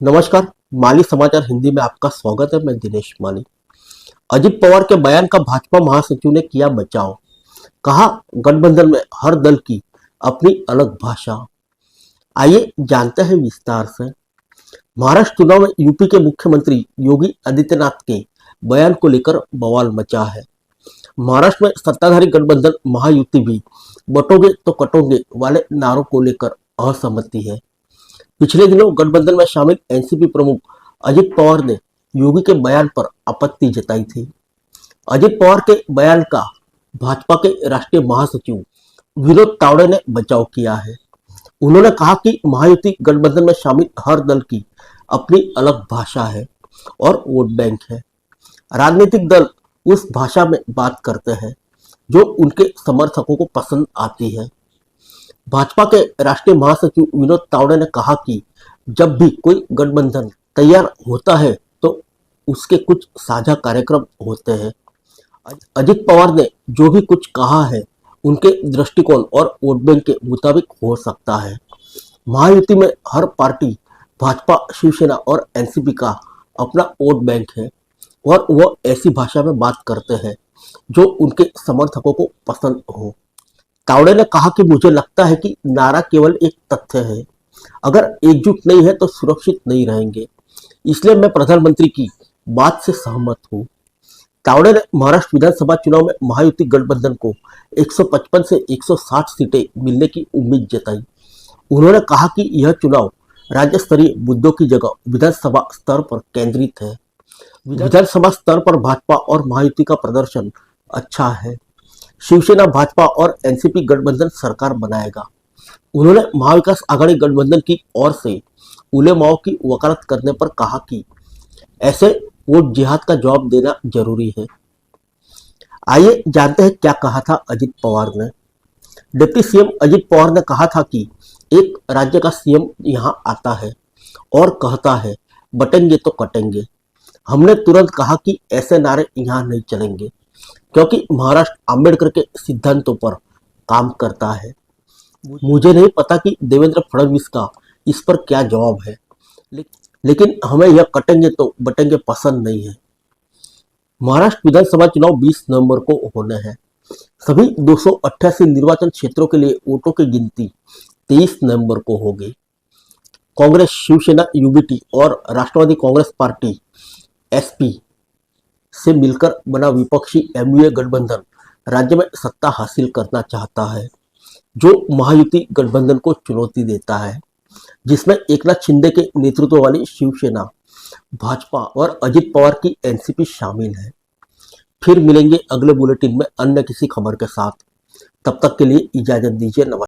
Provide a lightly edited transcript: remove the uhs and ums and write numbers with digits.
नमस्कार। माली समाचार हिंदी में आपका स्वागत है। मैं दिनेश माली। अजित पवार के बयान का भाजपा महासचिव ने किया बचाव। कहा, गठबंधन में हर दल की अपनी अलग भाषा। आइए जानते हैं विस्तार से। महाराष्ट्र चुनाव में यूपी के मुख्यमंत्री योगी आदित्यनाथ के बयान को लेकर बवाल मचा है। महाराष्ट्र में सत्ताधारी गठबंधन महायुति भी बटोगे तो कटोगे वाले नारों को लेकर असहमति है। पिछले दिनों गठबंधन में शामिल एनसीपी प्रमुख अजित पवार ने योगी के बयान पर आपत्ति जताई थी। अजित पवार के बयान का भाजपा के राष्ट्रीय महासचिव विनोद तावड़े ने बचाव किया है। उन्होंने कहा कि महायुति गठबंधन में शामिल हर दल की अपनी अलग भाषा है और वोट बैंक है। राजनीतिक दल उस भाषा में बात करते हैं जो उनके समर्थकों को पसंद आती है। भाजपा के राष्ट्रीय महासचिव विनोद तावड़े ने कहा कि जब भी कोई गठबंधन तैयार होता है तो उसके कुछ साझा कार्यक्रम होते हैं। अजित पवार ने जो भी कुछ कहा है उनके दृष्टिकोण और वोट बैंक के मुताबिक हो सकता है। महायुति में हर पार्टी भाजपा, शिवसेना और एनसीपी का अपना वोट बैंक है और वह ऐसी भाषा में बात करते हैं जो उनके समर्थकों को पसंद हो। तावड़े ने कहा कि मुझे लगता है कि नारा केवल एक तथ्य है। अगर एकजुट नहीं है तो सुरक्षित नहीं रहेंगे, इसलिए मैं प्रधानमंत्री की बात से सहमत हूँ। तावड़े ने महाराष्ट्र विधानसभा चुनाव में महायुति गठबंधन को 155 से 160 सीटें मिलने की उम्मीद जताई। उन्होंने कहा कि यह चुनाव राज्य स्तरीय मुद्दों की जगह विधानसभा स्तर पर केंद्रित है। विधानसभा स्तर पर भाजपा और महायुति का प्रदर्शन अच्छा है। शिवसेना, भाजपा और एनसीपी गठबंधन सरकार बनाएगा। उन्होंने महाविकास आघाड़ी गठबंधन की ओर से उलेमाओं की वकालत करने पर कहा कि ऐसे वोट जिहाद का जवाब देना जरूरी है। आइए जानते हैं क्या कहा था अजित पवार ने। डिप्टी सीएम अजित पवार ने कहा था कि एक राज्य का सीएम यहां आता है और कहता है बटेंगे तो कटेंगे। हमने तुरंत कहा कि ऐसे नारे यहां नहीं चलेंगे, क्योंकि महाराष्ट्र अंबेडकर के सिद्धांतों पर काम करता है। मुझे नहीं पता कि देवेंद्र फडणवीस का इस पर क्या जवाब है, लेकिन हमें यह कटेंगे तो बटेंगे पसंद नहीं है। महाराष्ट्र विधानसभा चुनाव 20 नवंबर को होने हैं। सभी 288 निर्वाचन क्षेत्रों के लिए वोटों की गिनती 23 नवंबर को होगी। कांग्रेस, शिवसेना, यूबीटी और राष्ट्रवादी कांग्रेस पार्टी एसपी से मिलकर बना विपक्षी एमयूए गठबंधन राज्य में सत्ता हासिल करना चाहता है, जो महायुति गठबंधन को चुनौती देता है, जिसमें एकनाथ शिंदे के नेतृत्व वाली शिवसेना, भाजपा और अजित पवार की एनसीपी शामिल है। फिर मिलेंगे अगले बुलेटिन में अन्य किसी खबर के साथ। तब तक के लिए इजाजत दीजिए। नमस्कार।